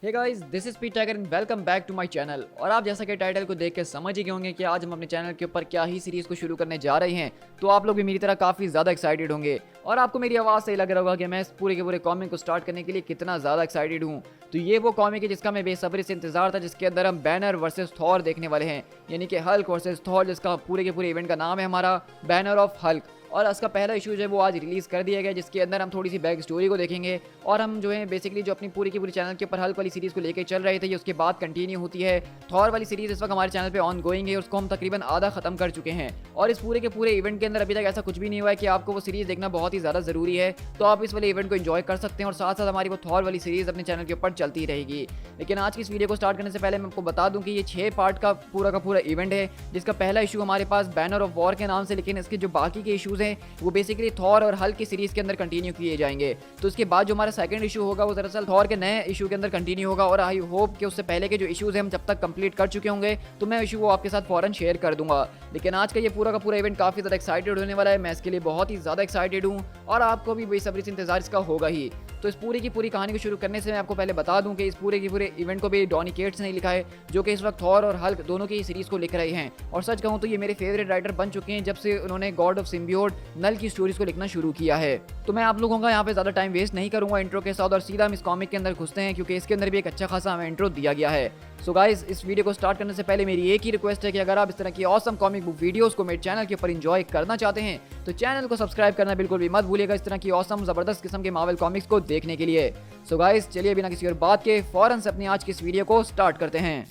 Hey guys, this is Pete Tiger and welcome back to my channel. और आप जैसा कि टाइटल को देख के समझ ही गए होंगे कि आज हम अपने चैनल के ऊपर क्या ही सीरीज को शुरू करने जा रहे हैं। तो आप लोग भी मेरी तरह काफ़ी ज़्यादा एक्साइटेड होंगे और आपको मेरी आवाज़ से ही लग रहा होगा कि मैं इस पूरे के पूरे कॉमिक को स्टार्ट करने के लिए कितना ज़्यादा एक्साइटेड हूँ। तो ये वो कॉमिक है जिसका मैं बेसब्री से इंतजार था, जिसके अंदर हम बैनर वर्सेस थॉर देखने वाले हैं, यानी कि हल्क वर्सेस थॉर, जिसका पूरे के पूरे इवेंट का नाम है हमारा बैनर ऑफ हल्क। और इसका पहला इशू जो है वो आज रिलीज़ कर दिया गया, जिसके अंदर हम थोड़ी सी बैक स्टोरी को देखेंगे और हम जो है बेसिकली जो अपनी पूरी की पूरी चैनल के ऊपर हल्क वाली सीरीज़ को लेकर चल रहे थे, ये उसके बाद कंटिन्यू होती है। थॉर वाली सीरीज़ इस वक्त हमारे चैनल पे ऑन गोइंग है और उसको हम तकरीबन आधा खत्म कर चुके हैं। और इस पूरे के पूरे इवेंट के अंदर अभी तक ऐसा कुछ भी नहीं हुआ है कि आपको वो सीरीज़ देखना बहुत ही ज़्यादा ज़रूरी है। तो आप इस वाले इवेंट को एंजॉय कर सकते हैं और साथ साथ हमारी वो थॉर वाली सीरीज़ अपने चैनल के ऊपर चलती रहेगी। लेकिन आज की इस वीडियो को स्टार्ट करने से पहले मैं आपको बता दूं कि ये 6 पार्ट का पूरा इवेंट है, जिसका पहला इशू हमारे पास बैनर ऑफ वॉर के नाम से, लेकिन इसके जो बाकी के इशूज़ हैं वो बेसिकली थॉर और हल्क की सीरीज के अंदर कंटिन्यू किए जाएंगे। तो उसके बाद जो हमारा सेकंड इशू होगा वो दरअसल थॉर के नए इशू के अंदर कंटिन्यू होगा। और आई होप कि उससे पहले के जो इशूज़ हैं हम जब तक कंप्लीट कर चुके होंगे तो मैं इशू वो आपके साथ फौरन शेयर कर दूंगा। लेकिन आज का ये पूरा का पूरा इवेंट काफ़ी ज़्यादा एक्साइटेड होने वाला है। मैं इसके लिए बहुत ही ज़्यादा एक्साइटेड हूँ और आपको भी बेसब्री से इंतजार इसका होगा ही। तो इस पूरी की पूरी कहानी को शुरू करने से मैं आपको पहले बता दूं कि इस पूरे की पूरे इवेंट को भी डॉनी केट्स ने लिखा है, जो कि इस वक्त थॉर और हल्क दोनों की सीरीज को लिख रहे हैं। और सच कहूं तो ये मेरे फेवरेट राइटर बन चुके हैं जब से उन्होंने गॉड ऑफ सिम्बियोट नल की स्टोरीज को लिखना शुरू किया है। तो मैं आप लोगों का यहाँ पे ज़्यादा टाइम वेस्ट नहीं करूंगा इंट्रो के साथ और सीधा हम इस कॉमिक के अंदर घुसते हैं, क्योंकि इसके अंदर भी एक अच्छा खासा हमें इंट्रो दिया गया है। सो गाइस, इस वीडियो को स्टार्ट करने से पहले मेरी एक ही रिक्वेस्ट है कि अगर आप इस तरह की ऑसम कॉमिक बुक वीडियोस को मेरे चैनल के ऊपर एंजॉय करना चाहते हैं तो चैनल को सब्सक्राइब करना बिल्कुल भी मत भूलिएगा, इस तरह की ऑसम ज़बरदस्त किस्म के मार्वल कॉमिक्स को देखने के लिए। सो गाइस, चलिए बिना किसी और बात के फौरन से अपनी आज की इस वीडियो को स्टार्ट करते हैं।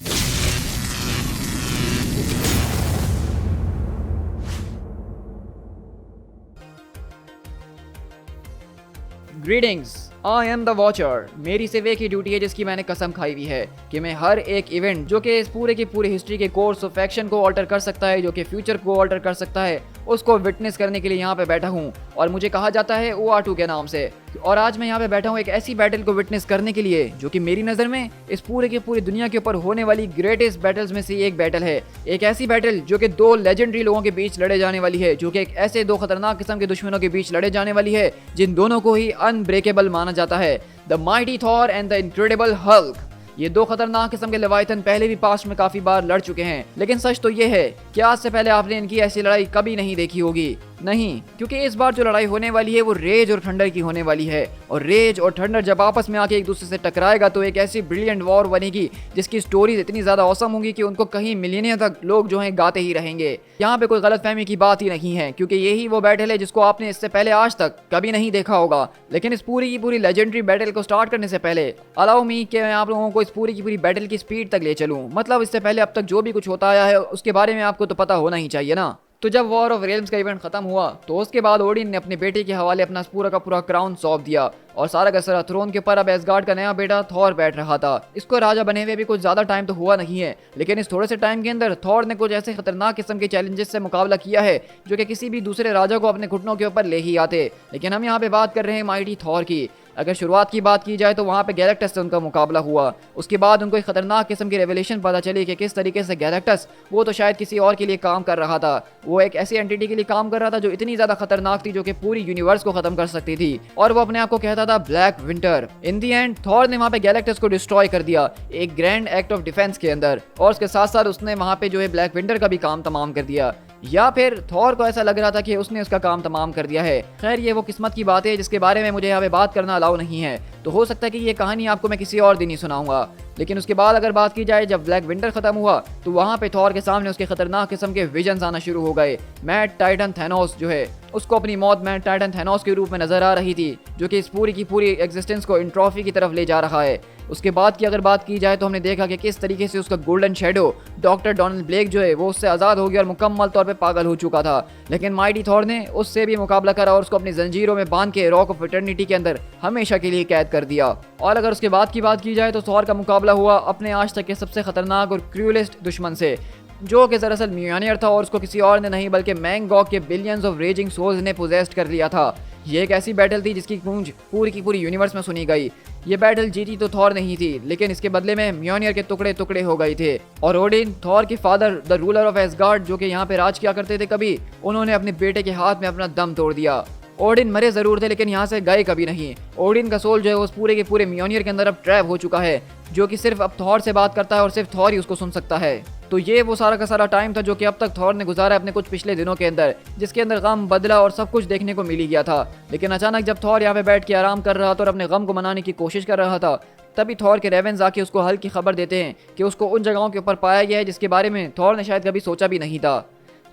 Greetings, I am the watcher. मेरी सिर्फ एक ही ड्यूटी है जिसकी मैंने कसम खाई हुई है कि मैं हर एक इवेंट जो कि इस पूरे की पूरी हिस्ट्री के कोर्स ऑफ एक्शन को ऑल्टर कर सकता है, जो कि फ्यूचर को ऑल्टर कर सकता है, उसको विटनेस करने के लिए यहाँ पे बैठा हूँ। और मुझे कहा जाता है OR2 के नाम से। और आज मैं यहाँ पे बैठा हूँ एक ऐसी बैटल को विटनेस करने के लिए जो कि मेरी नज़र में इस पूरे की पूरी दुनिया के ऊपर होने वाली ग्रेटेस्ट बैटल्स में से एक बैटल है। एक ऐसी बैटल जो कि 2 लेजेंडरी लोगों के बीच लड़े जाने वाली है, जो कि एक ऐसे 2 खतरनाक किस्म के दुश्मनों के बीच लड़े जाने वाली है जिन दोनों को ही अनब्रेकेबल माना जाता है, the mighty Thor and the incredible Hulk. ये 2 खतरनाक किस्म के लेवाइथन पहले भी पास्ट में काफी बार लड़ चुके हैं, लेकिन सच तो ये है कि आज से पहले आपने इनकी ऐसी लड़ाई कभी नहीं देखी होगी। नहीं, क्योंकि इस बार जो लड़ाई होने वाली है वो रेज और थंडर की होने वाली है। और रेज और थंडर जब आपस में आके एक दूसरे से टकराएगा तो एक ऐसी ब्रिलियंट वॉर बनेगी जिसकी स्टोरीज इतनी ज्यादा औसम होंगी कि उनको कहीं मिलियनियर तक लोग जो हैं गाते ही रहेंगे। यहाँ पे कोई गलतफहमी की बात ही नहीं है, क्योंकि यही वो बैटल है जिसको आपने इससे पहले आज तक कभी नहीं देखा होगा। लेकिन इस पूरी की पूरी लेजेंडरी बैटल को स्टार्ट करने से पहले अलाउ मी कि मैं आप लोगों को इस पूरी की पूरी बैटल की स्पीड तक ले चलूं। मतलब इससे पहले अब तक जो भी कुछ होता आया है उसके बारे में आपको तो पता होना ही चाहिए ना। तो जब वॉर ऑफ रेल्म्स का इवेंट खत्म हुआ तो उसके बाद ओडिन ने अपने बेटे के हवाले अपना पूरा का पूरा क्राउन सौंप दिया और सारा का सारा थ्रोन के ऊपर अब एसगार्ड का नया बेटा थॉर बैठ रहा था। इसको राजा बने हुए भी कुछ ज्यादा टाइम तो हुआ नहीं है, लेकिन इस थोड़े से टाइम के अंदर थॉर ने कुछ ऐसे खतरनाक किस्म के चैलेंजेस से मुकाबला किया है जो कि किसी भी दूसरे राजा को अपने घुटनों के ऊपर ले ही आते। लेकिन हम यहाँ पे बात कर रहे हैं माइटी थॉर की। अगर शुरुआत की बात की जाए तो वहाँ पे गैलेक्टस से उनका मुकाबला हुआ। उसके बाद उनको एक खतरनाक किस्म की रेवलेशन पता चली कि किस तरीके से गैलेक्टस, वो तो शायद किसी और के लिए काम कर रहा था, वो एक ऐसी एंटिटी के लिए काम कर रहा था जो इतनी ज्यादा खतरनाक थी जो कि पूरी यूनिवर्स को खत्म कर सकती थी, और वो अपने आप को कहता था black winter. In the and Thor ने वहाँ पे गैलेक्टस को डिस्ट्रॉय कर दिया एक ग्रैंड एक्ट ऑफ डिफेंस के अंदर, और उसके साथ साथ उसने वहाँ पे जो है ब्लैक विंटर का भी काम तमाम कर दिया, या फिर थॉर को ऐसा लग रहा था कि उसने उसका काम तमाम कर दिया है। खैर, ये वो किस्मत की बात है जिसके बारे में मुझे यहाँ पे बात करना अलाउ नहीं है, तो हो सकता है कि ये कहानी आपको मैं किसी और दिन ही सुनाऊंगा। लेकिन उसके बाद अगर बात की जाए, जब ब्लैक विंटर खत्म हुआ तो वहाँ पे थॉर के सामने उसके खतरनाक किस्म के विजन्स आना शुरू हो गए। मैड टाइटन थैनोस जो है उसको अपनी मौत मैड टाइटन थैनोस के रूप में नजर आ रही थी, जो कि इस पूरी की पूरी एग्जिस्टेंस को एंट्रोफी की तरफ ले जा रहा है। उसके बाद की अगर बात की जाए तो हमने देखा कि किस तरीके से उसका golden shadow doctor Donald Blake जो है वो उससे आज़ाद हो गया और मुकम्मल तौर पे पागल हो चुका था। लेकिन माइटी थॉर ने उससे भी मुकाबला करा और उसको अपनी जंजीरों में बांध के रॉक ऑफ इटर्निटी के अंदर हमेशा के लिए कैद कर दिया। और अगर उसके बाद की बात की जाए तो थॉर का मुकाबला हुआ अपने आज तक के सबसे खतरनाक और क्रूएलेस्ट दुश्मन से, जो कि दरअसल म्योनियर था, और उसको किसी और ने नहीं बल्कि मैंगॉग के बिलियंस ऑफ रेजिंग सोल्स ने पोजेस्ट कर लिया था। ये एक ऐसी बैटल थी जिसकी गूंज पूरी की पूरी यूनिवर्स में सुनी गई। ये बैटल जीती तो थॉर नहीं थी, लेकिन इसके बदले में म्योनियर के टुकड़े टुकड़े हो गए थे। और ओडिन, थॉर के father, the ruler of ash gourd, जो कि यहाँ पे राज किया करते थे कभी, उन्होंने अपने बेटे के हाथ में अपना दम तोड़ दिया। ओडिन मरे जरूर थे लेकिन यहाँ से गए कभी नहीं। ओडिन का सोल जो है उस पूरे के पूरे म्योनियर के अंदर अब ट्रैप हो चुका है, जो कि सिर्फ अब थॉर से बात करता है और सिर्फ थॉर ही उसको सुन सकता है। तो ये वो सारा का सारा टाइम था जो कि अब तक थॉर ने गुजारा है अपने कुछ पिछले दिनों के अंदर, जिसके अंदर गम, बदला और सब कुछ देखने को मिल ही गया था। लेकिन अचानक जब थॉर यहाँ पे बैठ के आराम कर रहा था और अपने गम को मनाने की कोशिश कर रहा था, तभी थॉर के रेवेंस आके उसको हल्क की खबर देते हैं कि उसको उन जगहों के ऊपर पाया गया है जिसके बारे में थॉर ने शायद कभी सोचा भी नहीं था।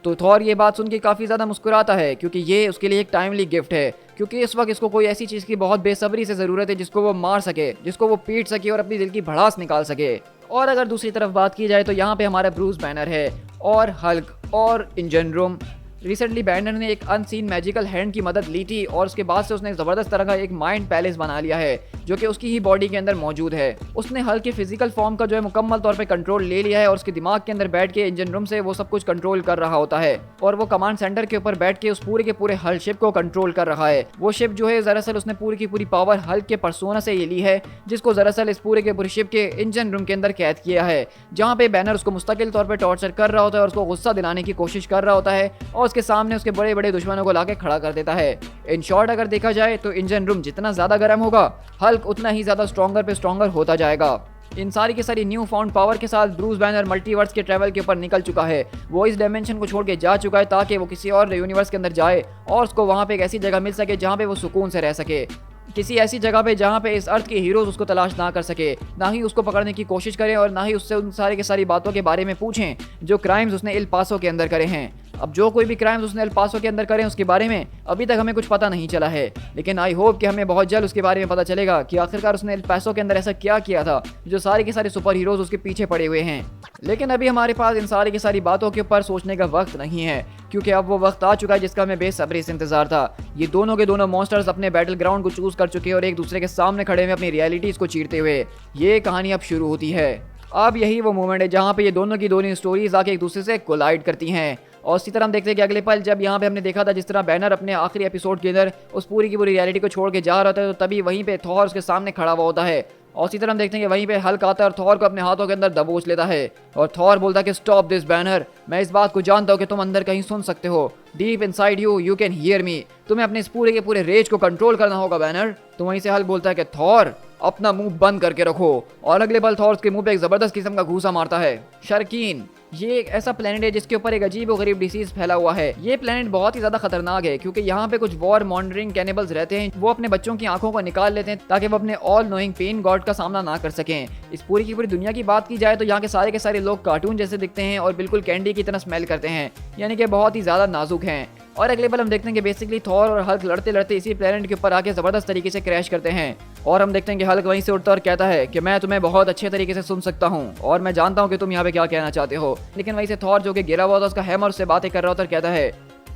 तो थॉर ये बात सुन के काफ़ी ज़्यादा मुस्कुराता है, क्योंकि ये उसके लिए एक टाइमली गिफ्ट है, क्योंकि इस वक्त इसको कोई ऐसी चीज़ की बहुत बेसब्री से ज़रूरत है जिसको वो मार सके, जिसको वो पीट सके और अपनी दिल की भड़ास निकाल सके। और अगर दूसरी तरफ बात की जाए तो यहाँ पे हमारा ब्रूस बैनर है और हल्क और इंजन रूम। रिसेंटली बैनर ने एक अनसीन मैजिकल हैंड की मदद ली थी और उसके बाद से उसने एक ज़बरदस्त तरह का एक माइंड पैलेस बना लिया है जो कि उसकी ही बॉडी के अंदर मौजूद है। उसने हल्क के फिजिकल फॉर्म का जो है मुकम्मल तौर पे कंट्रोल ले लिया है और उसके दिमाग के अंदर बैठ के इंजन रूम से वो सब कुछ कंट्रोल कर रहा होता है और वो कमांड सेंटर के ऊपर बैठ के उस पूरे के पूरे हल्क शिप को कंट्रोल कर रहा है। वो शिप जो है दरअसल उसने पूरी की पूरी पावर हल्क के पर्सोना से ये ली है, जिसको दरअसल इस पूरे के पूरे शिप के इंजन रूम के अंदर कैद किया है, जहाँ पे बैनर उसको मुस्तकिल तौर पर टॉर्चर कर रहा होता है और उसको गुस्सा दिलाने की कोशिश कर रहा होता है और उसके सामने उसके बड़े बड़े दुश्मनों को लाके खड़ा कर देता है। इन शॉर्ट अगर देखा जाए तो इंजन रूम जितना ज्यादा गर्म होगा, हल्क उतना ही ज्यादा स्ट्रॉन्गर पे स्ट्रॉन्गर होता जाएगा। इन सारी की सारी न्यू फाउंड पावर के साथ ब्रूस बैनर मल्टीवर्स के ट्रैवल के ऊपर निकल चुका है। वो इस डायमेंशन को छोड़ के जा चुका है ताकि वो किसी और यूनिवर्स के अंदर जाए और उसको वहाँ पे एक ऐसी जगह मिल सके जहाँ पे वो सुकून से रह सके, किसी ऐसी जगह पे जहाँ पे इस अर्थ के हीरोज उसको तलाश ना कर सके, ना ही उसको पकड़ने की कोशिश करें और ना ही उससे उन सारी की सारी बातों के बारे में पूछें जो क्राइम्स उसने इल पासो के अंदर करे हैं। अब जो कोई भी क्राइम्स उसने एल पासो के अंदर करें उसके बारे में अभी तक हमें कुछ पता नहीं चला है, लेकिन आई होप कि हमें बहुत जल्द उसके बारे में पता चलेगा कि आखिरकार उसने एल पासो के अंदर ऐसा क्या किया था जो सारे के सारे सुपर हीरोज उसके पीछे पड़े हुए हैं। लेकिन अभी हमारे पास इन सारी की सारी बातों के ऊपर सोचने का वक्त नहीं है, क्योंकि अब वो वक्त आ चुका है जिसका हमें बेसब्री से इंतजार था। ये दोनों के दोनों मॉन्स्टर्स अपने बैटल ग्राउंड को चूज कर चुके हैं और एक दूसरे के सामने खड़े हुए अपनी रियलिटीज को चीरते हुए ये कहानी अब शुरू होती है। अब यही वो मोमेंट है जहाँ पे ये दोनों की दोनों स्टोरीज आके एक दूसरे से कोलाइड करती हैं। और इसी तरह हम देखते हैं कि अगले पल जब यहाँ पे हमने देखा था जिस तरह बैनर अपने आखिरी एपिसोड के अंदर उस पूरी की पूरी रियलिटी को छोड़ के जा रहा था, तो तभी वहीं पे थॉर उसके सामने खड़ा हुआ होता है। और इसी तरह हम देखते हैं कि वहीं पे हल्क आता है और थॉर को अपने हाथों के अंदर दबोच लेता है और थॉर बोलता है कि स्टॉप दिस बैनर, मैं इस बात को जानता हूँ कि तुम अंदर कहीं सुन सकते हो, deep inside you you can hear me, तुम्हें अपने इस पूरे के पूरे रेज को कंट्रोल करना होगा बैनर। तो वहीं से हल्क बोलता है कि थॉर अपना मुंह बंद करके रखो, और अगले पल थॉर उसके मुंह पे एक जबरदस्त किस्म का घूसा मारता है। शर्कीन ये एक ऐसा प्लेनेट है जिसके ऊपर एक अजीब और गरीब डिसीज फैला हुआ है। ये प्लेनेट बहुत ही ज्यादा खतरनाक है क्योंकि यहाँ पे कुछ वॉर मॉन्डरिंग कैनिबल्स रहते हैं। वो अपने बच्चों की आंखों को निकाल लेते हैं ताकि वो अपने ऑल नोइंग पेन गॉड का सामना ना कर सकें। इस पूरी की पूरी दुनिया की बात की जाए तो यहाँ के सारे लोग कार्टून जैसे दिखते हैं और बिल्कुल कैंडी की तरह स्मेल करते हैं, यानी कि बहुत ही ज्यादा नाजुक हैं। और अगले पल हम देखते हैं कि बेसिकली थॉर और हल्क लड़ते लड़ते इसी प्लेनेट के ऊपर आके जबरदस्त तरीके से क्रैश करते हैं। और हम देखते हैं कि हल्क वहीं से उठता और कहता है कि मैं तुम्हें बहुत अच्छे तरीके से सुन सकता हूँ और मैं जानता हूँ कि तुम यहाँ पे क्या कहना चाहते हो। लेकिन वहीं से थॉर जो कि गिरा हुआ था उसका हैमर से बातें कर रहा होता और कहता है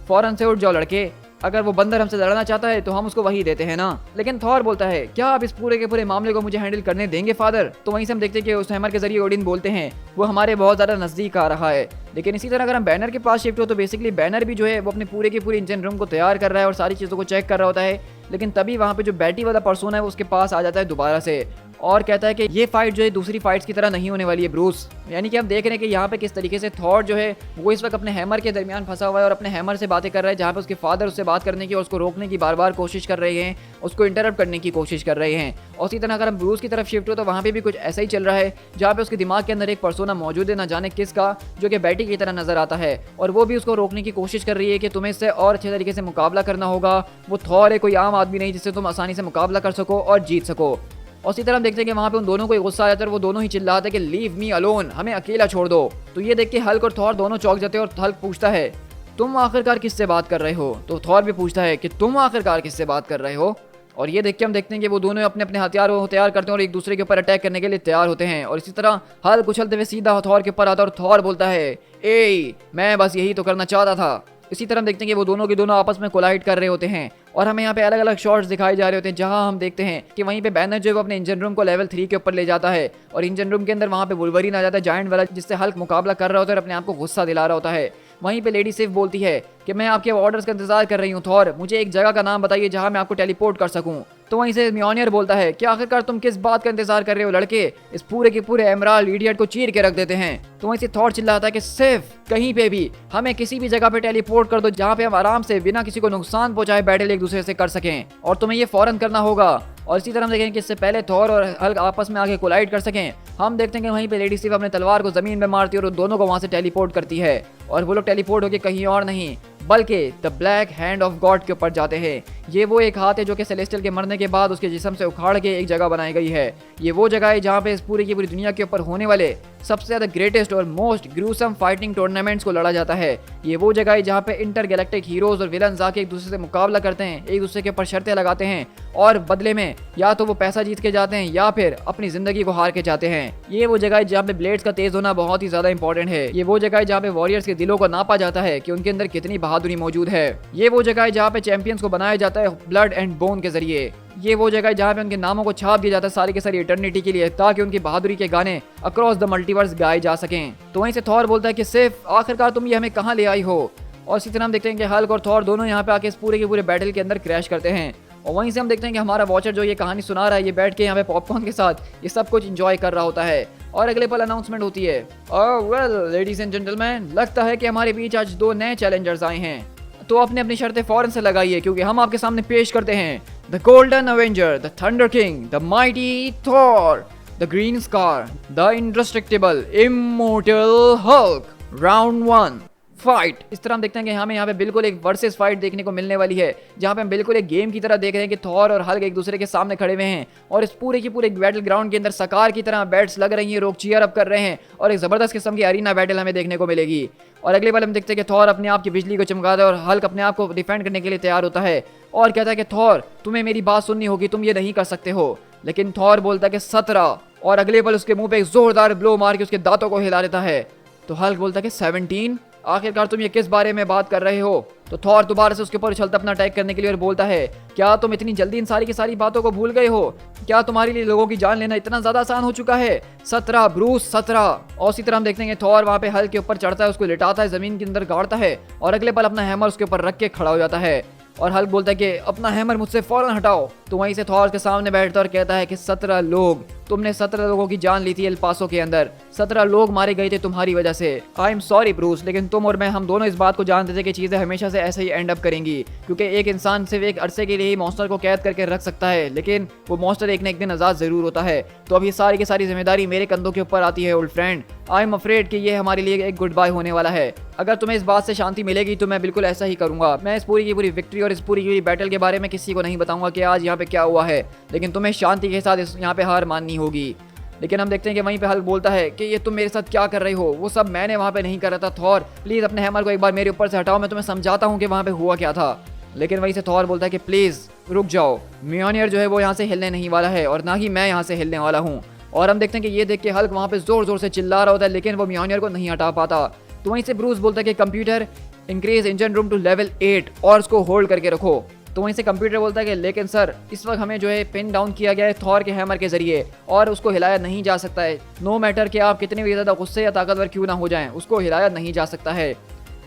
फौरन से उठ जाओ लड़के, अगर वो बंदर हमसे लड़ना चाहता है तो हम उसको वही देते हैं ना। लेकिन थॉर बोलता है क्या आप इस पूरे के पूरे मामले को मुझे हैंडल करने देंगे फादर। तो वहीं से हम देखते हैं कि उस हैमर के जरिए ओडिन बोलते हैं वो हमारे बहुत ज्यादा नजदीक आ रहा है। लेकिन इसी तरह अगर हम बैनर के पास शिफ्ट हो तो बेसिकली बैनर भी जो है वो अपने पूरे के पूरे इंजन रूम को तैयार कर रहा है और सारी चीज़ों को चेक कर रहा होता है। लेकिन तभी वहाँ पे जो बैटी वाला पर्सन है वो उसके पास आ जाता है दोबारा से और कहता है कि ये फाइट जो है दूसरी फाइट्स की तरह नहीं होने वाली है ब्रूस। यानी कि हम देख रहे हैं कि यहाँ पे किस तरीके से थॉर जो है वो इस वक्त अपने हैमर के दरमियान फंसा हुआ है और अपने हैमर से बातें कर रहा है, जहाँ पे उसके फादर उससे बात करने की और उसको रोकने की बार बार कोशिश कर रहे हैं, उसको इंटरप्ट करने की कोशिश कर रहे हैं। और इसी तरह अगर हम ब्रूस की तरफ शिफ्ट हो तो वहाँ पे भी कुछ ऐसा ही चल रहा है जहाँ पे उसके दिमाग के अंदर एक पर्सोना मौजूद है, ना जाने किसका, जो कि बैटी की तरह नजर आता है और वो भी उसको रोकने की कोशिश कर रही है कि तुम्हें इससे और अच्छे तरीके से मुकाबला करना होगा। वो थॉर है, कोई आम आदमी नहीं जिससे तुम आसानी से मुकाबला कर सको और जीत सको। और इसी तरह हम देखते हैं कि वहाँ पे उन दोनों को गुस्सा आ जाता है और वो दोनों ही चिल्लाते हैं कि लीव मी अलोन, हमें अकेला छोड़ दो। तो ये देख के हल्क और थॉर दोनों चौंक जाते हैं और हल्क पूछता है तुम आखिरकार किससे बात कर रहे हो। तो थॉर भी पूछता है कि तुम आखिरकार किससे बात कर रहे हो। और ये देख के हम देखते हैं कि वो दोनों अपने अपने हथियार तैयार करते हैं और एक दूसरे के ऊपर अटैक करने के लिए तैयार होते हैं। और इसी तरह हल्क उछलते हुए सीधा थॉर के ऊपर आता है और थॉर बोलता है ए मैं बस यही तो करना चाहता था। इसी तरह हम देखते हैं कि वो दोनों के दोनों आपस में कोलाइड कर रहे होते हैं और हमें यहाँ पे अलग अलग शॉट्स दिखाए जा रहे होते हैं, जहाँ हम देखते हैं कि वहीं पे बैनर जो है वो अपने इंजन रूम को लेवल 3 के ऊपर ले जाता है और इंजन रूम के अंदर वहाँ पे वुल्वरीन आ जाता है जायंट वाला, जिससे हल्क मुकाबला कर रहा होता है और अपने आप को गुस्सा दिला रहा होता है। वहीं पे लेडी सिफ बोलती है कि मैं आपके ऑर्डर्स का इंतजार कर रही हूँ थॉर, मुझे एक जगह का नाम बताइए जहाँ मैं आपको टेलीपोर्ट कर सकूँ। तो वहीं से म्योनियर बोलता है कि आखिरकार तुम किस बात का इंतजार कर रहे हो लड़के, इस पूरे के पूरे एमराल्ड इडियट को चीर के रख देते हैं। तो वहीं से थॉर चिल्लाता है कि सिर्फ कहीं पे भी हमें किसी भी जगह पे टेलीपोर्ट कर दो जहाँ पे हम आराम से बिना किसी को नुकसान पहुंचाए बैटल एक दूसरे से कर सकें, और तुम्हें ये फौरन करना होगा। और इसी तरह हम देखेंगे कि इससे पहले थॉर और हल्क आपस में आके कोलाइड कर सकें, हम देखते हैं कि वहीं पे लेडी सिव अपने तलवार को जमीन में मारती है और दोनों को वहां से टेलीपोर्ट करती है, और वो लोग टेलीपोर्ट होकर कहीं और नहीं बल्कि the black hand of God के ऊपर जाते हैं। ये वो एक हाथ है जो कि सेलेस्टियल के मरने के बाद उसके जिस्म से उखाड़ के एक जगह बनाई गई है। ये वो जगह है जहाँ पे इस पूरी की पूरी दुनिया के ऊपर होने वाले सबसे ज़्यादा ग्रेटेस्ट और मोस्ट ग्रूसम फाइटिंग टूर्नामेंट्स को लड़ा जाता है। ये वो जगह है जहाँ पे इंटर गैलेक्टिक हीरोज और विलन्स आके एक दूसरे से मुकाबला करते हैं, एक दूसरे के ऊपर शर्तें लगाते हैं, और बदले में या तो वो पैसा जीत के जाते हैं या फिर अपनी जिंदगी को हार के जाते हैं। ये वो जगह है जहाँ पे ब्लेड्स का तेज होना बहुत ही ज्यादा इंपॉर्टेंट है। ये वो जगह है जहाँ पे वॉरियर्स के दिलों को नापा जाता है कि उनके अंदर कितनी बहादुरी मौजूद है। ये वो जगह है जहाँ पे चैंपियंस को बनाया जाता है ब्लड एंड बोन के जरिए। ये वो जगह है जहाँ पे उनके नामों को छाप दिया जाता है सारी के सारी इटर्निटी के लिए, ताकि उनकी बहादुरी के गाने अक्रॉस द मल्टीवर्स गाए जा सकें। तो वहीं से थॉर बोलता है कि सिर्फ आखिरकार तुम ये हमें कहाँ ले आई हो। और इसी तरह हम देखते हैं कि हल्क और थॉर दोनों यहाँ पे आके इस पूरे के पूरे बैटल के अंदर क्रैश करते हैं। और वहीं से हम देखते हैं कि हमारा वॉचर जो ये कहानी सुना रहा है, ये बैठ के यहाँ पे पॉपकॉर्न के साथ ये सब कुछ एंजॉय कर रहा होता है। और अगले पल अनाउंसमेंट होती है, वेल लेडीज एंड जेंटलमैन, लगता है कि हमारे बीच आज दो नए चैलेंजर्स आए हैं, तो अपने अपनी शर्तें फौरन से लगाइए क्योंकि हम आपके सामने पेश करते हैं the golden Avenger, the thunder king, the mighty Thor, the green scar, the इंडेस्ट्रक्टिबल immortal Hulk, round 1 fight. इस तरह हम देखते हैं कि हमें यहाँ पे बिल्कुल एक वर्सेस फाइट देखने को मिलने वाली है, जहाँ पे हम बिल्कुल एक गेम की तरह देख रहे हैं कि थॉर और हल्क एक दूसरे के सामने खड़े हुए हैं, और इस पूरे की पूरे बैटल ग्राउंड के अंदर सकार की तरह बैट्स लग रही हैं, लोग चीयर अप कर रहे हैं, और एक जबरदस्त किस्म की अरीना बैटल हमें देखने को मिलेगी। और अगले बार हम देखते हैं कि थॉर अपने आप की बिजली को चमकाता है और हल्क अपने आप को डिफेंड करने के लिए तैयार होता है और कहता है कि थॉर तुम्हें मेरी बात सुननी होगी, तुम ये नहीं कर सकते हो। लेकिन थॉर बोलता है कि 17, और अगले पल उसके मुंह पे एक जोरदार ब्लो मार के उसके दांतों को हिला देता है। तो हल्क बोलता है कि 17, आखिरकार तुम ये किस बारे में बात कर रहे हो। तो थॉर दोबारा से उसके ऊपर उछलता अपना अटैक करने के लिए और बोलता है, क्या तुम इतनी जल्दी इन सारी की सारी बातों को भूल गए हो? क्या तुम्हारे लिए लोगों की जान लेना इतना ज्यादा आसान हो चुका है? 17 ब्रूस 17। और इसी तरह हम देखते हैं कि थॉर वहां पे हल्क के ऊपर चढ़ता है, उसको लिटाता है, जमीन के अंदर गाड़ता है, और अगले पल अपना हैमर उसके ऊपर रख के खड़ा हो जाता है। और हल्क बोलता है कि अपना हैमर मुझसे फौरन हटाओ। तो वहीं से थॉर के सामने बैठता और कहता है कि 17 लोग, तुमने 17 लोगों की जान ली थी एल पासो के अंदर, 17 लोग मारे गए थे तुम्हारी वजह से। आई एम सॉरी ब्रूस, लेकिन तुम और मैं हम दोनों इस बात को जानते थे कि चीजें हमेशा से ऐसे ही एंड अप करेंगी, क्योंकि एक इंसान सिर्फ एक अरसे के लिए ही मॉन्स्टर को कैद करके रख सकता है, लेकिन वो मॉन्स्टर एक न एक दिन आजाद जरूर होता है। तो अब ये सारी की सारी जिम्मेदारी मेरे कंधों के ऊपर आती है old friend. I am afraid कि ये हमारे लिए एक गुड बाय होने वाला है। अगर तुम्हें इस बात से शांति मिलेगी तो मैं बिल्कुल ऐसा ही करूंगा। मैं इस पूरी की पूरी विक्ट्री और इस पूरी की पूरी बैटल के बारे में किसी को नहीं बताऊंगा कि आज यहाँ पे क्या हुआ है, लेकिन तुम्हें शांति के साथ यहाँ पे हार माननी होगी। लेकिन हम देखते हैं कि वहीं पे हल्क बोलता है कि ये तुम मेरे साथ क्या कर रहे हो, वो सब मैंने वहाँ पे नहीं कर रहा था। थॉर प्लीज अपने हैमर को एक बार मेरे ऊपर से हटाओ, मैं तुम्हें समझाता हूँ कि वहाँ पे हुआ क्या था। लेकिन वहीं से थॉर बोलता है कि प्लीज रुक जाओ, म्योनियर जो है वो यहाँ से हिलने नहीं वाला है और ना ही मैं यहाँ से हिलने वाला हूँ। और हम देखते हैं कि ये देख के हल्क वहाँ पे जोर जोर से चिल्ला रहा होता है, लेकिन वो म्योनियर को नहीं हटा पाता। तो वहीं से ब्रूस बोलता है कि computer increase engine room to level 8 और उसको होल्ड करके रखो। तो वहीं से कंप्यूटर बोलता है कि लेकिन सर इस वक्त हमें जो है पिन डाउन किया गया है थॉर के हैमर के जरिए और उसको हिलाया नहीं जा सकता है। नो मैटर कि आप कितने भी ज़्यादा गुस्से या ताकतवर क्यों ना हो जाएं, उसको हिलाया नहीं जा सकता है।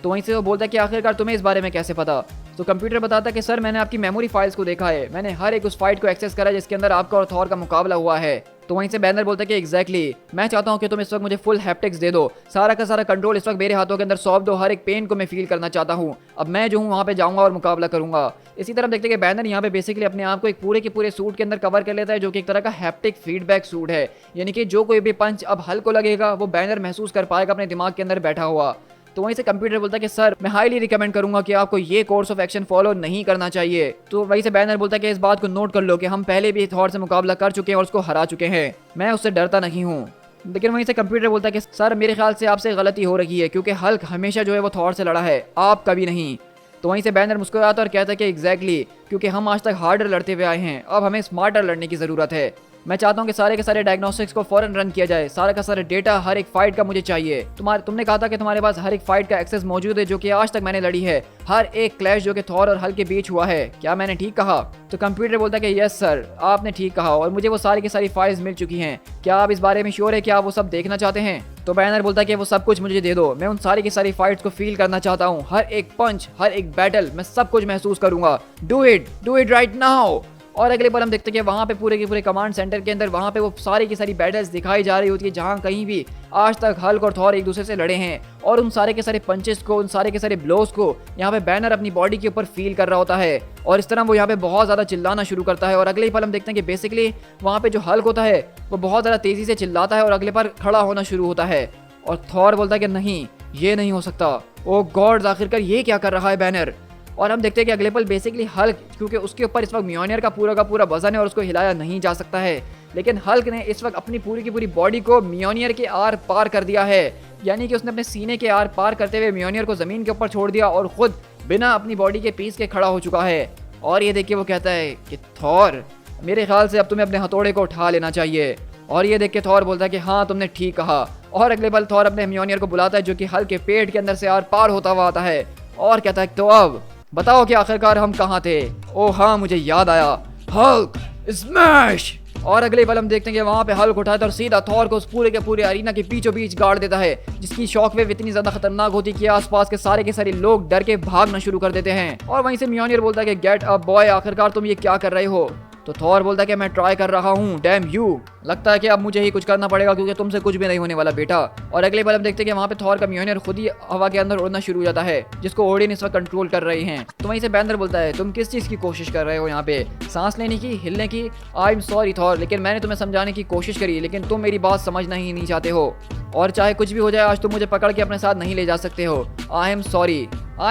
तो वहीं से वो बोलता है कि आखिरकार तुम्हें इस बारे में कैसे पता? तो कंप्यूटर बताता है कि सर मैंने आपकी मेमोरी फाइल्स को देखा है, मैंने हर एक उस फाइट को एक्सेस करा जिसके अंदर आपका और थॉर का मुकाबला हुआ है। तो वहीं से बैनर बोलता है कि एग्जैक्टली मैं चाहता हूं कि तुम इस वक्त मुझे फुल हैप्टिक्स दे दो, सारा का सारा कंट्रोल इस वक्त मेरे हाथों के अंदर सौंप दो, हर एक पेन को मैं फील करना चाहता हूं। अब मैं जो हूं वहां पे जाऊंगा और मुकाबला करूंगा। इसी तरह देखते हैं कि बैनर यहाँ पे बेसिकली अपने आप को एक पूरे के पूरे सूट के अंदर कवर कर लेता है, जो कि एक तरह का हैप्टिक फीडबैक सूट है, यानी कि जो कोई भी पंच अब हल्क को लगेगा वो बैनर महसूस कर पाएगा अपने दिमाग के अंदर बैठा हुआ। तो वहीं से कंप्यूटर बोलता है कि सर मैं हाईली रिकमेंड करूंगा कि आपको ये कोर्स ऑफ एक्शन फॉलो नहीं करना चाहिए। तो वहीं से बैनर बोलता है कि इस बात को नोट कर लो कि हम पहले भी थॉर से मुकाबला कर चुके हैं और उसको हरा चुके हैं, मैं उससे डरता नहीं हूँ। लेकिन वहीं से कंप्यूटर बोलता है कि सर मेरे ख्याल से आपसे गलती हो रही है, क्योंकि हल्क हमेशा जो है वो थॉर से लड़ा है, आप कभी नहीं। तो वहीं से बैनर मुस्कुराता और कहता है कि एग्जैक्टली क्योंकि हम आज तक हार्डर लड़ते हुए आए हैं, अब हमें स्मार्टर लड़ने की ज़रूरत है। मैं चाहता हूं कि सारे के सारे डायग्नोस्टिक्स को फौरन रन किया जाए, सारा का सारा डेटा हर एक फाइट का मुझे चाहिए। तुमने कहा था कि तुम्हारे पास हर एक फाइट का एक्सेस मौजूद है जो कि आज तक मैंने लड़ी है, हर एक क्लैश जो कि थॉर और हल्क के बीच हुआ है, क्या मैंने ठीक कहा? तो कंप्यूटर बोलता है कि यस सर आपने ठीक कहा और मुझे वो सारी की सारी फाइल्स मिल चुकी हैं, क्या आप इस बारे में श्योर है कि आप वो सब देखना चाहते हैं? तो बैनर बोलता है कि वो सब कुछ मुझे दे दो, मैं उन सारी की सारी फाइट्स को फील करना चाहता हूँ, हर एक पंच हर एक बैटल मैं सब कुछ महसूस करूंगा। Do it right now. और अगले पल हम देखते हैं कि वहाँ पे पूरे के पूरे कमांड सेंटर के अंदर वहाँ पे वो सारी की सारी बैटल्स दिखाई जा रही होती है जहाँ कहीं भी आज तक हल्क और थॉर एक दूसरे से लड़े हैं। और उन सारे के सारे पंचेस को, उन सारे के सारे ब्लोज को यहाँ पे बैनर अपनी बॉडी के ऊपर फील कर रहा होता है और इस तरह वो यहाँ पे बहुत ज़्यादा चिल्लाना शुरू करता है। और अगले ही पल हम देखते हैं कि बेसिकली वहाँ पे जो हल्क होता है वो बहुत ज़्यादा तेज़ी से चिल्लाता है और अगले पर खड़ा होना शुरू होता है। और थॉर बोलता है कि नहीं, ये नहीं हो सकता, ओ गॉड्स आखिरकार ये क्या कर रहा है बैनर। और हम देखते हैं कि अगले पल बेसिकली हल्क, क्योंकि उसके ऊपर इस वक्त म्योनियर का पूरा वजन है और उसको हिलाया नहीं जा सकता है, लेकिन हल्क ने इस वक्त अपनी पूरी की पूरी बॉडी को म्योनियर के आर पार कर दिया है। यानी कि उसने अपने सीने के आर पार करते हुए म्योनियर को ज़मीन के ऊपर छोड़ दिया और खुद बिना अपनी बॉडी के पीस के खड़ा हो चुका है। और ये देख के वो कहता है कि थॉर, मेरे ख्याल से अब तुम्हें अपने हथौड़े को उठा लेना चाहिए। और ये देख के थॉर बोलता है कि हाँ, तुमने ठीक कहा। और अगले पल थॉर अपने म्योनियर को बुलाता है जो कि हल्क के पेट के अंदर से आर पार होता हुआ आता है और कहता है तो अब बताओ कि आखिरकार हम कहाँ थे। ओ हाँ, मुझे याद आया, हल्क स्मैश। और अगले पल हम देखते हैं कि वहाँ पे हल्क उठाता है और सीधा थॉर को उस पूरे के पूरे अरीना के बीचों बीच गाड़ देता है, जिसकी शॉकवेव इतनी ज्यादा खतरनाक होती है कि आसपास के सारे लोग डर के भागना शुरू कर देते हैं। और वहीं से म्योनियर बोलता है कि गेट अप बॉय, आखिरकार तुम ये क्या कर रहे हो। तो थॉर बोलता है कि मैं ट्राई कर रहा हूँ, डैम यू, लगता है कि अब मुझे ही कुछ करना पड़ेगा क्योंकि तुमसे कुछ भी नहीं होने वाला बेटा। और अगले बार हम देखते हैं कि वहाँ पे थॉर का म्योनियर खुद ही हवा के अंदर उड़ना शुरू हो जाता है, जिसको ओडिन इस वक्त कंट्रोल कर रहे हैं। तो वहीं से बैनर बोलता है तुम किस चीज़ की कोशिश कर रहे हो यहाँ पे, सांस लेने की, हिलने की। आई एम सॉरी थॉर, लेकिन मैंने तुम्हें समझाने की कोशिश करी लेकिन तुम मेरी बात समझना ही नहीं चाहते हो, और चाहे कुछ भी हो जाए आज तुम मुझे पकड़ के अपने साथ नहीं ले जा सकते हो। आई एम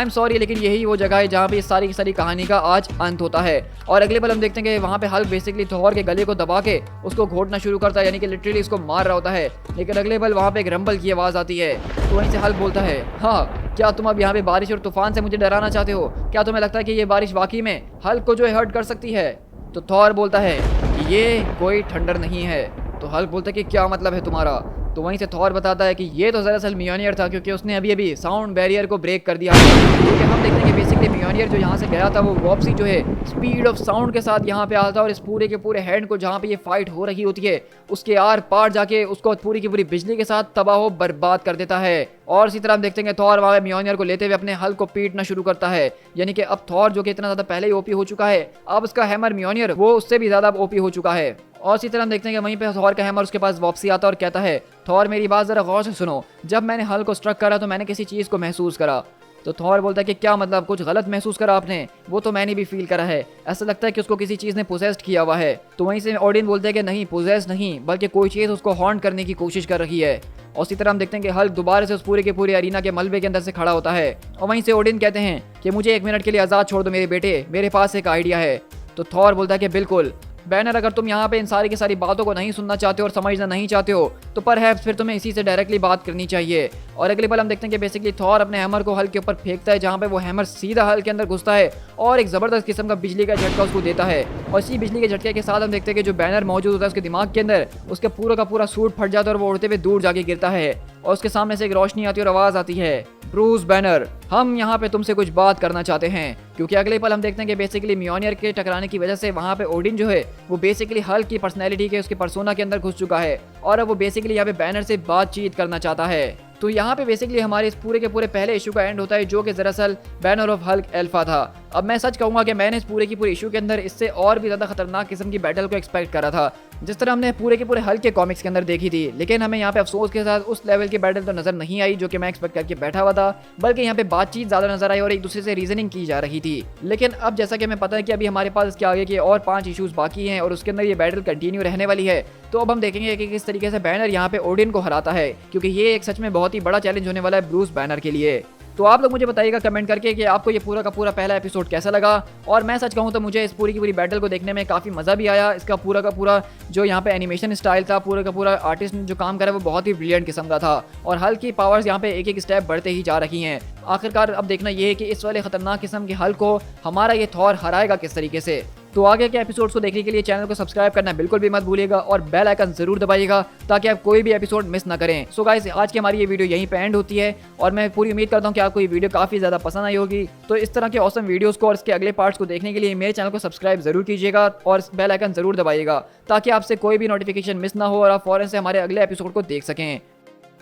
सॉरी, लेकिन यही वो जगह है जहाँ पे इस सारी की सारी कहानी का आज अंत होता है। और अगले पल हम देखते हैं कि वहाँ पे हल्क बेसिकली थॉर के गले को दबा के उसको घोटना शुरू करता है, यानी कि लिटरली इसको मार रहा होता है। लेकिन अगले पल वहाँ पे एक रंबल की आवाज़ आती है। तो वहीं से हल्क बोलता है हाँ, क्या तुम अब यहाँ पे बारिश और तूफान से मुझे डराना चाहते हो? क्या तुम्हें लगता है कि ये बारिश वाकई में हल्क को जो है हर्ट कर सकती है? तो थॉर बोलता है कि ये कोई ठंडर नहीं है। तो हल्क बोलता है कि क्या मतलब है तुम्हारा? तो वहीं से थॉर बताता है कि ये तो दरअसल म्योनियर था, क्योंकि उसने अभी साउंड बैरियर को ब्रेक कर दिया है। क्योंकि हम देखते हैं कि बेसिकली म्योनियर जो यहाँ से गया था वो वापसी जो है स्पीड ऑफ साउंड के साथ यहाँ पे आता था और इस पूरे के पूरे हैंड को जहाँ पे ये फाइट हो रही होती है उसके आर पार जाके उसको पूरी की पूरी बिजली के साथ तबाह बर्बाद कर देता है। और इसी तरह हम देखते हैं कि थॉर वहाँ म्योनियर को लेते हुए अपने हल्क को पीटना शुरू करता है, यानी कि अब थॉर जो कि इतना ज्यादा पहले ही ओपी हो चुका है, अब उसका हैमर म्योनियर वो उससे भी ज्यादा ओपी हो चुका है। और इसी तरह हम देखते हैं कि वहीं पे थॉर का हैमर उसके पास वापसी आता है और कहता है थॉर मेरी बात जरा गौर से सुनो, जब मैंने हल्क को स्ट्रक करा तो मैंने किसी चीज को महसूस करा। तो थॉर बोलता है कि क्या मतलब, कुछ गलत महसूस करा आपने? वो तो मैंने भी फील करा है, ऐसा लगता है कि उसको किसी चीज ने पोजेस्ड किया हुआ है। तो वहीं से ओडिन बोलते हैं कि नहीं, पोजेस्ड नहीं, बल्कि कोई चीज उसको हॉन्ट करने की कोशिश कर रही है। और इसी तरह हम देखते हैं कि हल्क दोबारा से उस पूरे के पूरे अरीना के मलबे के अंदर से खड़ा होता है। और वहीं से ओडिन कहते हैं कि मुझे 1 मिनट के लिए आजाद छोड़ दो मेरे बेटे, मेरे पास एक आइडिया है। तो थॉर बोलता है कि बिल्कुल बैनर, अगर तुम यहाँ पे इन सारी की सारी बातों को नहीं सुनना चाहते हो और समझना नहीं चाहते हो तो परहैप्स फिर तुम्हें इसी से डायरेक्टली बात करनी चाहिए। और अगले पल हम देखते हैं कि बेसिकली थॉर अपने हैमर को हल्क के ऊपर फेंकता है, जहाँ पे वो हैमर सीधा हल्क के अंदर घुसता है और एक जबरदस्त किस्म का बिजली का झटका उसको देता है। और इसी बिजली के झटके के साथ हम देखते हैं कि जो बैनर मौजूद होता है उसके दिमाग के अंदर उसका पूरा का पूरा सूट फट जाता है और वो उड़ते हुए दूर जाके गिरता है। और उसके सामने से एक रोशनी आती है और आवाज आती है ब्रूस बैनर, हम यहाँ पे तुमसे कुछ बात करना चाहते हैं। क्योंकि अगले पल हम देखते हैं कि बेसिकली म्योनियर के टकराने की वजह से वहाँ पे ओडिन जो है वो बेसिकली हल्क की पर्सनैलिटी के उसके पर्सोना के अंदर घुस चुका है और अब वो बेसिकली यहाँ पे बैनर से बातचीत करना चाहता है। तो यहाँ पे बेसिकली हमारे इस पूरे के पूरे पहले इशू का एंड होता है जो कि दरअसल बैनर ऑफ हल्क एल्फा था। अब मैं सच कहूँगा कि मैंने इस पूरे की पूरे इशू के अंदर इससे और भी ज़्यादा खतरनाक किस्म की बैटल को एक्सपेक्ट करा था, जिस तरह हमने पूरे के पूरे हल्क के कॉमिक्स के अंदर देखी थी। लेकिन हमें यहाँ पे अफसोस के साथ उस लेवल की बैटल तो नजर नहीं आई जो कि मैं एक्सपेक्ट करके बैठा हुआ था, बल्कि यहाँ पे बातचीत ज़्यादा नजर आई और एक दूसरे से रीजनिंग की जा रही थी। लेकिन अब जैसा कि हमें पता है कि अभी हमारे पास इसके आगे के और 5 इशूज़ बाकी हैं और उसके अंदर ये बैटल कंटिन्यू रहने वाली है। तो अब हम देखेंगे कि किस तरीके से बैनर यहाँ पे ओडिन को हराता है, क्योंकि ये एक सच में बहुत ही बड़ा चैलेंज होने वाला है ब्रूस बैनर के लिए। तो आप लोग मुझे बताइएगा कमेंट करके कि आपको ये पूरा का पूरा पहला एपिसोड कैसा लगा। और मैं सच कहूँ तो मुझे इस पूरी की पूरी बैटल को देखने में काफ़ी मज़ा भी आया। इसका पूरा का पूरा जो यहाँ पे एनिमेशन स्टाइल था, पूरा का पूरा आर्टिस्ट ने जो काम करा वो बहुत ही ब्रिलियंट किस्म का था और हल्क की पावर्स यहाँ पे एक एक स्टेप बढ़ते ही जा रही हैं। आखिरकार अब देखना ये है कि इस वाले खतरनाक किस्म के हल्क को हमारा ये थॉर हराएगा किस तरीके से। तो आगे के एपिसोड्स को देखने के लिए चैनल को सब्सक्राइब करना बिल्कुल भी मत भूलिएगा और बेल आइकन जरूर दबाइएगा ताकि आप कोई भी एपिसोड मिस ना करें। सो गाइस, आज की हमारी ये वीडियो यहीं पे एंड होती है और मैं पूरी उम्मीद करता हूँ कि आपको ये वीडियो काफ़ी ज़्यादा पसंद आई होगी। तो इस तरह के ऑसम वीडियोस को और इसके अगले पार्ट्स को देखने के लिए मेरे चैनल को सब्सक्राइब जरूर कीजिएगा और बेल आइकन जरूर दबाइएगा ताकि आपसे कोई भी नोटिफिकेशन मिस ना हो और आप फौरन से हमारे अगले एपिसोड को देख सकें।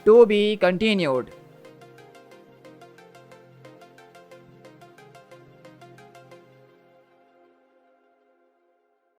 To be continued.